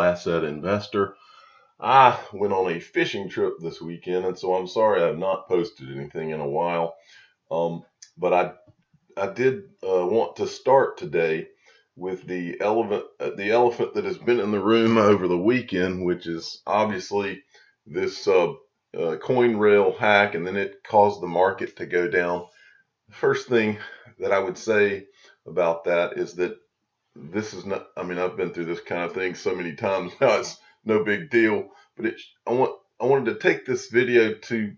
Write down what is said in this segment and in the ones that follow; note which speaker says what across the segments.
Speaker 1: asset investor. I went on a fishing trip this weekend, and so I'm sorry I've not posted anything in a while. But I did want to start today with the elephant that has been in the room over the weekend, which is obviously this Coinrail hack, and then it caused the market to go down. The first thing that I would say about that is that this is not, I mean, I've been through this kind of thing so many times now, it's no big deal. But I wanted to take this video to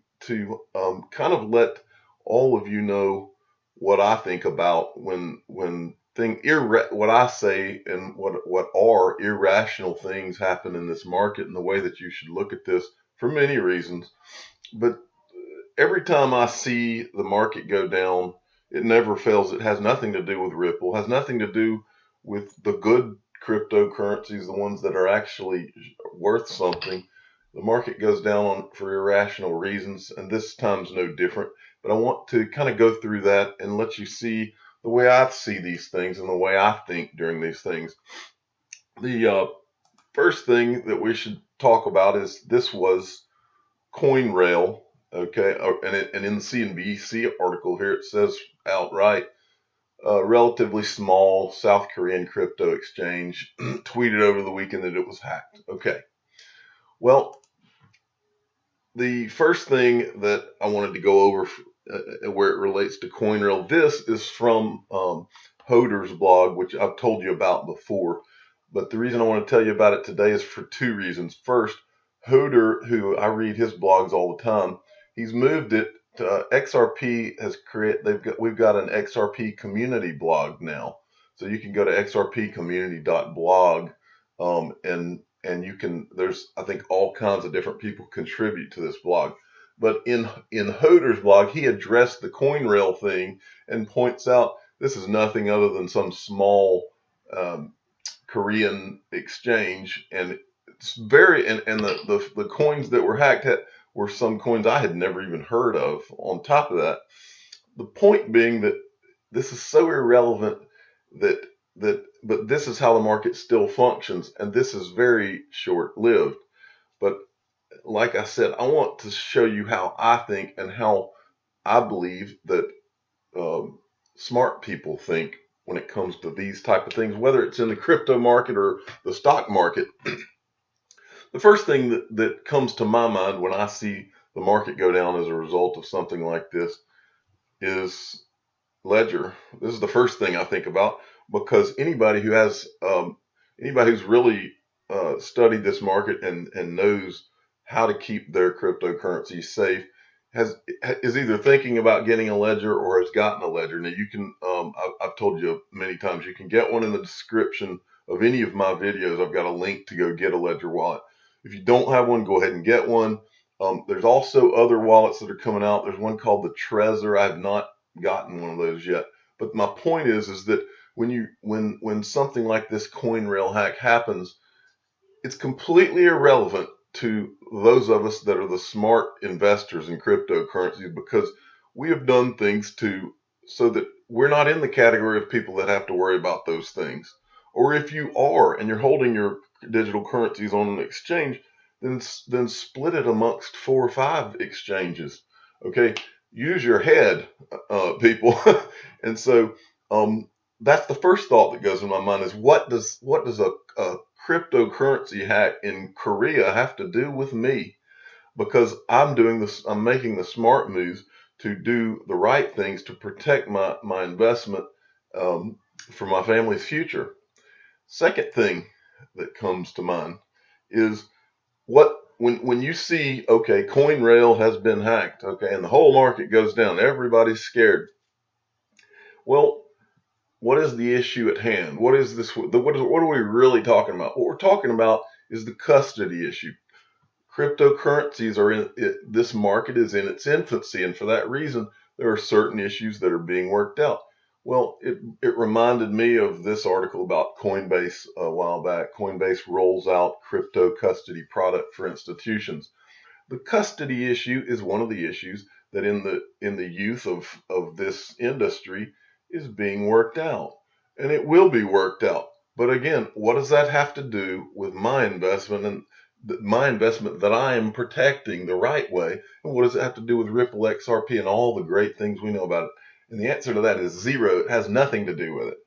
Speaker 1: kind of let all of you know what I think about when what I say and what are irrational things happen in this market, and the way that you should look at this for many reasons. But every time I see the market go down, it never fails. It has nothing to do with Ripple, has nothing to do with the good cryptocurrencies, the ones that are actually worth something. The market goes down for irrational reasons, and this time's no different. But I want to kind of go through that and let you see the way I see these things and the way I think during these things. The first thing that we should talk about is this was Coinrail. Okay, and in the CNBC article here, it says outright, relatively small South Korean crypto exchange tweeted over the weekend that it was hacked. Okay, well, the first thing that I wanted to go over where it relates to Coinrail, this is from Hodler's blog, which I've told you about before. But the reason I want to tell you about it today is for two reasons. First, Hodler, who I read his blogs all the time, he's moved it to XRP has created. We've got an XRP community blog now, so you can go to xrpcommunity.blog, and you can. There's, I think, all kinds of different people contribute to this blog. But in Hodler's blog, he addressed the Coinrail thing and points out this is nothing other than some small Korean exchange, and it's very and the coins that were hacked were some coins I had never even heard of. On top of that, the point being that this is so irrelevant but this is how the market still functions, and this is very short-lived. But like I said, I want to show you how I think and how I believe that smart people think when it comes to these type of things, whether it's in the crypto market or the stock market. The first thing that comes to my mind when I see the market go down as a result of something like this is ledger. This is the first thing I think about, because anybody who's really studied this market and knows how to keep their cryptocurrency safe is either thinking about getting a ledger or has gotten a ledger. Now you can, I've told you many times, you can get one in the description of any of my videos. I've got a link to go get a ledger wallet. If you don't have one, go ahead and get one. There's also other wallets that are coming out. There's one called the Trezor. I have not gotten one of those yet. But my point is that when something like this Coinrail hack happens, it's completely irrelevant to those of us that are the smart investors in cryptocurrencies, because we have done things so that we're not in the category of people that have to worry about those things. Or if you are and you're holding your digital currencies on an exchange, then split it amongst 4 or 5 exchanges. Okay, use your head, people. And so that's the first thought that goes in my mind, is what does a cryptocurrency hack in Korea have to do with me? Because I'm making the smart moves to do the right things to protect my investment for my family's future. Second thing that comes to mind is when you see, okay, Coinrail has been hacked, okay, and the whole market goes down, everybody's scared. Well, what is the issue at hand? What is this? What are we really talking about? What we're talking about is the custody issue. Cryptocurrencies this market is in its infancy, and for that reason, there are certain issues that are being worked out. Well, it reminded me of this article about Coinbase a while back. Coinbase rolls out crypto custody product for institutions. The custody issue is one of the issues that in the youth of this industry is being worked out, and it will be worked out. But again, what does that have to do with my investment and my investment that I am protecting the right way? And what does it have to do with Ripple XRP and all the great things we know about it? And the answer to that is zero. It has nothing to do with it.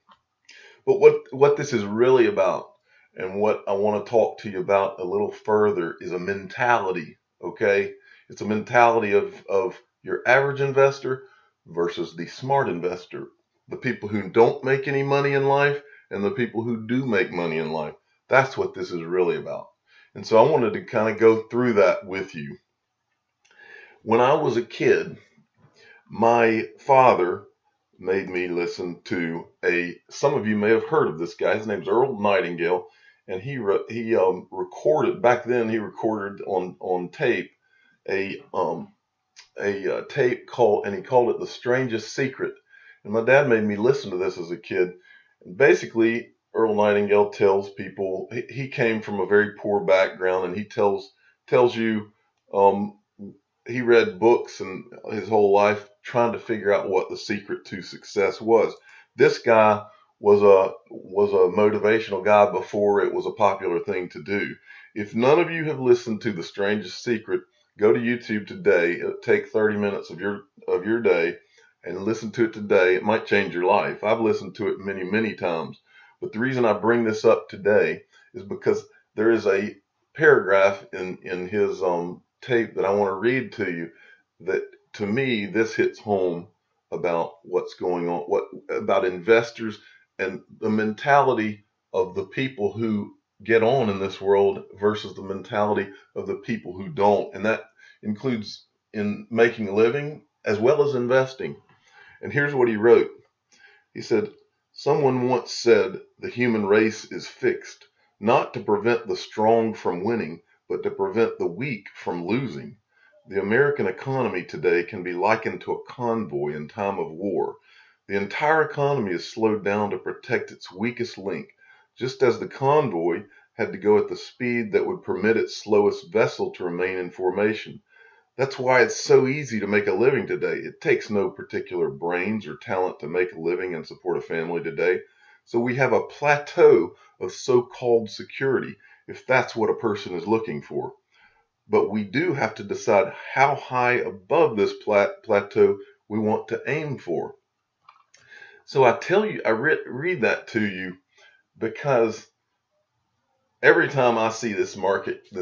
Speaker 1: But what this is really about, and what I want to talk to you about a little further, is a mentality. Okay, it's a mentality of your average investor versus the smart investor, the people who don't make any money in life and the people who do make money in life. That's what this is really about. And so I wanted to kind of go through that with you. When I was a kid, my father made me listen to some of you may have heard of this guy. His name's Earl Nightingale, and he recorded back then. He recorded on tape a tape called, and he called it The Strangest Secret. And my dad made me listen to this as a kid. And basically, Earl Nightingale tells people he came from a very poor background, and he tells you he read books and his whole life trying to figure out what the secret to success was. This guy was a motivational guy before it was a popular thing to do. If none of you have listened to The Strangest Secret, go to YouTube today. It'll take 30 minutes of your day and listen to it today. It might change your life. I've listened to it many, many times. But the reason I bring this up today is because there is a paragraph in his tape that I want to read to you that, to me, this hits home about what's going on, what about investors and the mentality of the people who get on in this world versus the mentality of the people who don't. And that includes in making a living as well as investing. And here's what he wrote. He said, "Someone once said the human race is fixed, not to prevent the strong from winning, but to prevent the weak from losing. The American economy today can be likened to a convoy in time of war. The entire economy is slowed down to protect its weakest link, just as the convoy had to go at the speed that would permit its slowest vessel to remain in formation. That's why it's so easy to make a living today. It takes no particular brains or talent to make a living and support a family today. So we have a plateau of so-called security, if that's what a person is looking for. But we do have to decide how high above this plateau we want to aim for." So I tell you, I read that to you because every time I see this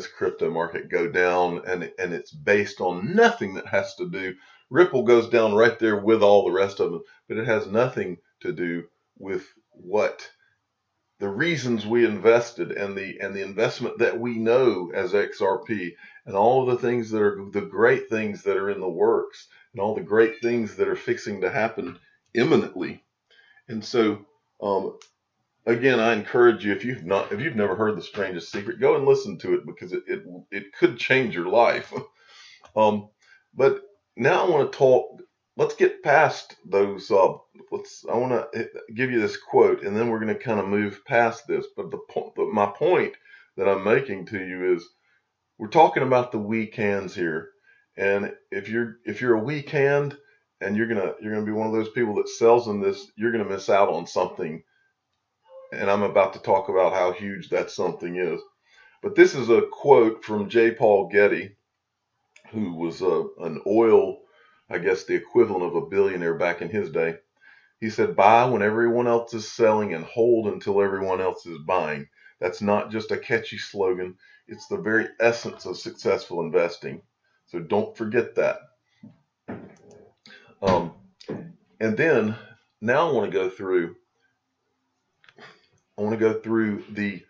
Speaker 1: crypto market go down, and it's based on nothing that has to do, Ripple goes down right there with all the rest of them, but it has nothing to do with what the reasons we invested and the investment that we know as XRP, and all of the things that are the great things that are in the works, and all the great things that are fixing to happen imminently. And so, again, I encourage you, if you've never heard The Strangest Secret, go and listen to it, because it could change your life. But now I want to talk. Let's get past those. I want to give you this quote, and then we're going to kind of move past this. But my point that I'm making to you is, we're talking about the weak hands here, and if you're a weak hand and you're gonna be one of those people that sells in this, you're gonna miss out on something. And I'm about to talk about how huge that something is. But this is a quote from Paul Getty, who was an oil, I guess the equivalent of a billionaire back in his day. He said, "Buy when everyone else is selling and hold until everyone else is buying." That's not just a catchy slogan. It's the very essence of successful investing. So don't forget that. And then now I want to go through the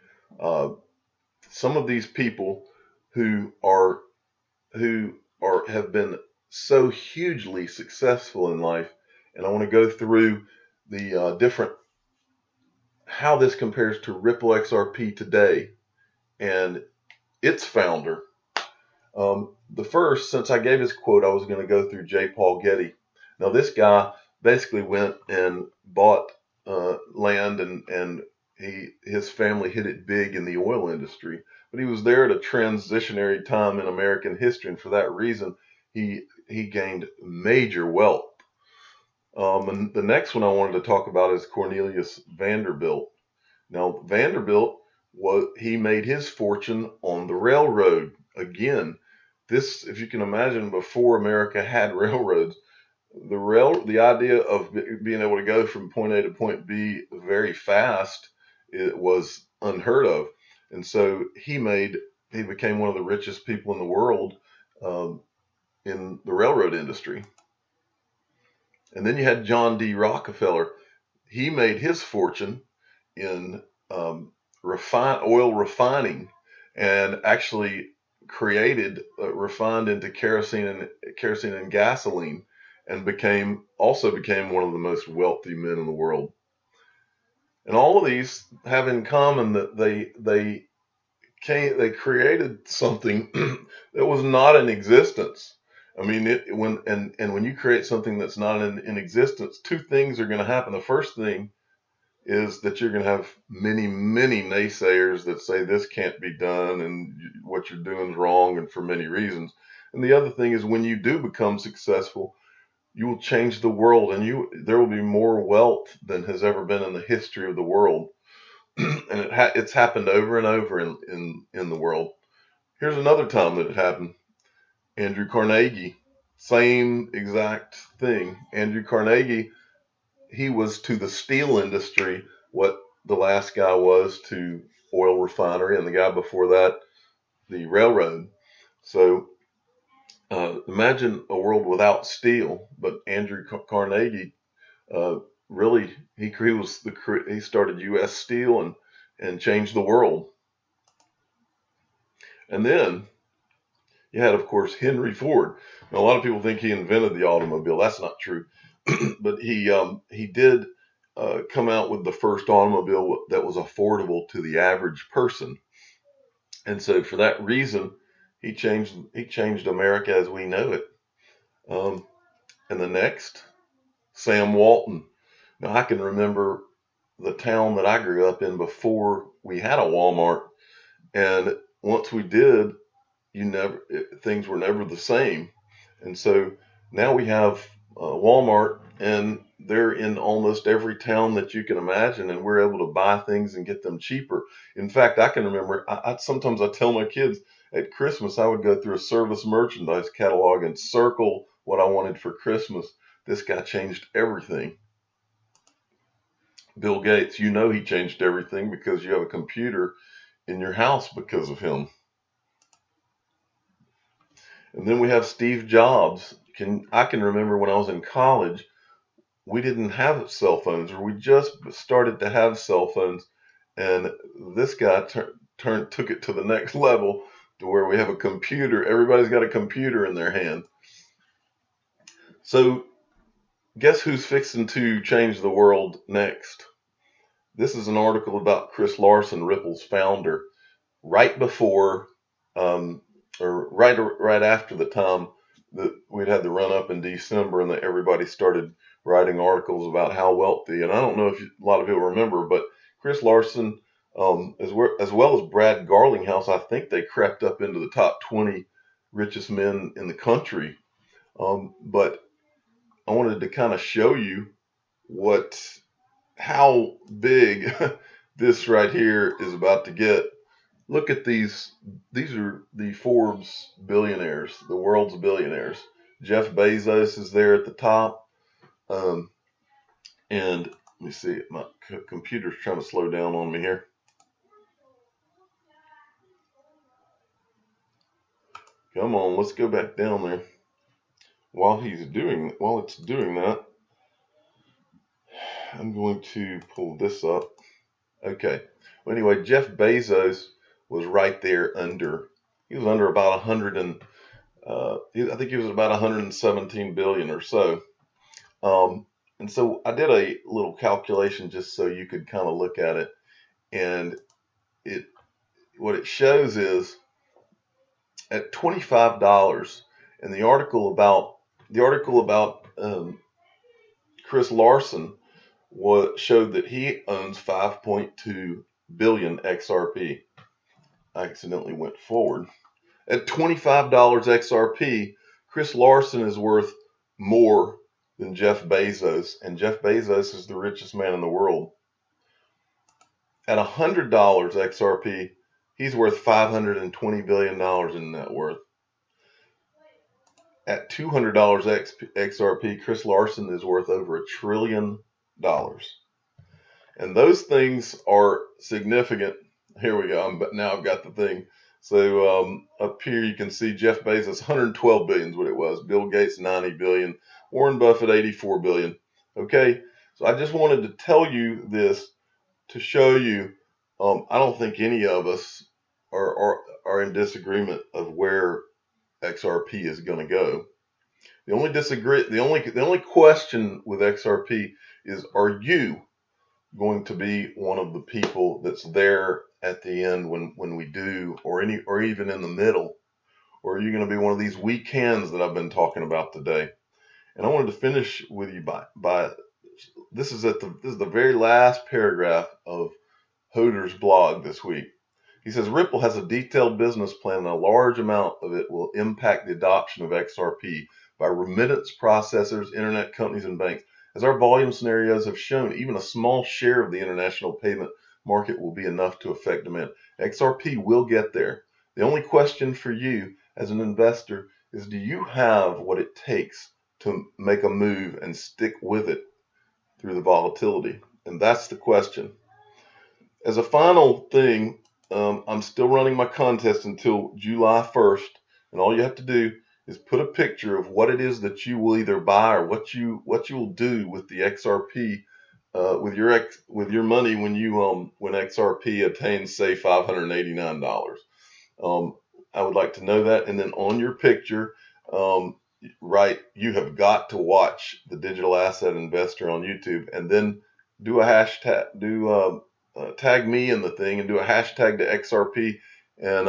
Speaker 1: some of these people who have been so hugely successful in life, and I want to go through the different how this compares to Ripple XRP today and its founder. The first, since I gave his quote, I was going to go through Paul Getty. Now, this guy basically went and bought land, and his family hit it big in the oil industry. But he was there at a transitionary time in American history, and for that reason, he gained major wealth. And the next one I wanted to talk about is Cornelius Vanderbilt. Now Vanderbilt he made his fortune on the railroad. Again, this, if you can imagine, before America had railroads, the idea of being able to go from point A to point B very fast, it was unheard of. And so he became one of the richest people in the world, in the railroad industry. And then you had John D. Rockefeller. He made his fortune in oil refining, and actually refined into kerosene and gasoline, and also became one of the most wealthy men in the world. And all of these have in common that they created something that was not in existence. I mean, when you create something that's not in existence, two things are going to happen. The first thing is that you're going to have many, many naysayers that say this can't be done and what you're doing is wrong, and for many reasons. And the other thing is, when you do become successful, you will change the world, and there will be more wealth than has ever been in the history of the world. And it's happened over and over in the world. Here's another time that it happened. Andrew Carnegie, same exact thing. Andrew Carnegie, he was to the steel industry what the last guy was to oil refinery, and the guy before that, the railroad. So imagine a world without steel. But Andrew Carnegie, really, he started U.S. Steel and changed the world. And then you had, of course, Henry Ford. Now, a lot of people think he invented the automobile. That's not true. But he did come out with the first automobile that was affordable to the average person. And so for that reason, he changed America as we know it. And the next, Sam Walton. Now, I can remember the town that I grew up in before we had a Walmart. And once we did, things were never the same. And so now we have Walmart, and they're in almost every town that you can imagine, and we're able to buy things and get them cheaper. In fact, I can remember, sometimes I tell my kids at Christmas, I would go through a service merchandise catalog and circle what I wanted for Christmas. This guy changed everything. Bill Gates, he changed everything because you have a computer in your house because of him. And then we have Steve Jobs. I can remember when I was in college, we didn't have cell phones, or we just started to have cell phones. And this guy took it to the next level to where we have a computer. Everybody's got a computer in their hand. So guess who's fixing to change the world next? This is an article about Chris Larson, Ripple's founder, right before, or right after the time that we'd had the run up in December, and that everybody started writing articles about how wealthy. And I don't know if a lot of people remember, but Chris Larson, as well as Brad Garlinghouse, I think they crept up into the top 20 richest men in the country. But I wanted to kind of show you how big this right here is about to get. Look at these. These are the Forbes billionaires, the world's billionaires. Jeff Bezos is there at the top. And let me see, my computer's trying to slow down on me here. Come on, let's go back down there. While it's doing that, I'm going to pull this up. Okay. Well, anyway, Jeff Bezos was right there under. He was under about 100 and I think he was about 117 billion or so. And so I did a little calculation just so you could kind of look at it, and what it shows is at $25. And the article about Chris Larson showed that he owns 5.2 billion XRP. I accidentally went forward. At $25 XRP, Chris Larson is worth more than Jeff Bezos, and Jeff Bezos is the richest man in the world. At $100 XRP, he's worth $520 billion in net worth. At $200 XRP, Chris Larson is worth over $1 trillion. And those things are significant. Here we go. Now I've got the thing. So up here you can see Jeff Bezos, 112 billion is what it was. Bill Gates, 90 billion. Warren Buffett, 84 billion. Okay. So I just wanted to tell you this to show you. I don't think any of us are in disagreement of where XRP is going to go. The only question with XRP is, are you going to be one of the people that's there at the end when we do, or even in the middle, or are you going to be one of these weak hands that I've been talking about today? And I wanted to finish with you by this is the very last paragraph of Hodler's blog this week. He says Ripple has a detailed business plan, and a large amount of it will impact the adoption of XRP by remittance processors, internet companies, and banks. As our volume scenarios have shown, even a small share of the international payment market will be enough to affect demand. XRP will get there. The only question for you as an investor is, do you have what it takes to make a move and stick with it through the volatility? And that's the question. As a final thing, I'm still running my contest until July 1st, and all you have to do is put a picture of what it is that you will either buy or what you will do with the XRP, with your money when XRP attains, say, $589. I would like to know that, and then on your picture, write, "You have got to watch the Digital Asset Investor on YouTube," and then do a hashtag, tag me in the thing, and do a hashtag to XRP and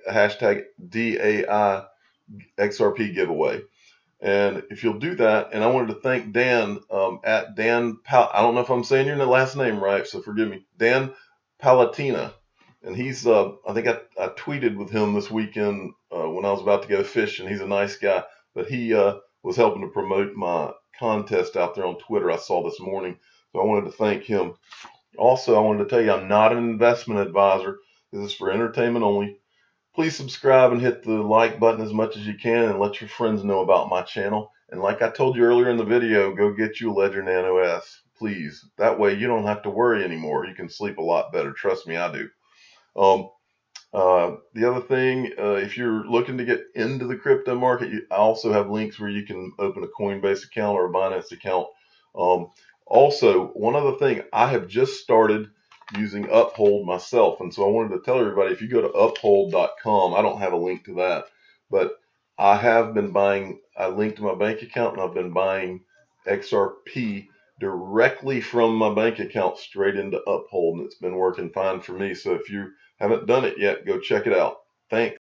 Speaker 1: hashtag DAI XRP giveaway. And if you'll do that, and I wanted to thank Dan at Dan I don't know if I'm saying your last name right, so forgive me, Dan Palatina. And he's I think I tweeted with him this weekend when I was about to go fishing. He's a nice guy, but he was helping to promote my contest out there on Twitter I saw this morning. So I wanted to thank him. Also, I wanted to tell you I'm not an investment advisor. This is for entertainment only. Please subscribe and hit the like button as much as you can, and let your friends know about my channel. And like I told you earlier in the video, go get you a Ledger Nano S, please. That way you don't have to worry anymore. You can sleep a lot better. Trust me, I do. The other thing, if you're looking to get into the crypto market, I also have links where you can open a Coinbase account or a Binance account. Also, one other thing, I have just started using Uphold myself, and so I wanted to tell everybody, if you go to uphold.com, I don't have a link to that, but I have been buying, I linked to my bank account, and I've been buying XRP directly from my bank account straight into Uphold, and it's been working fine for me. So if you haven't done it yet, go check it out. Thanks.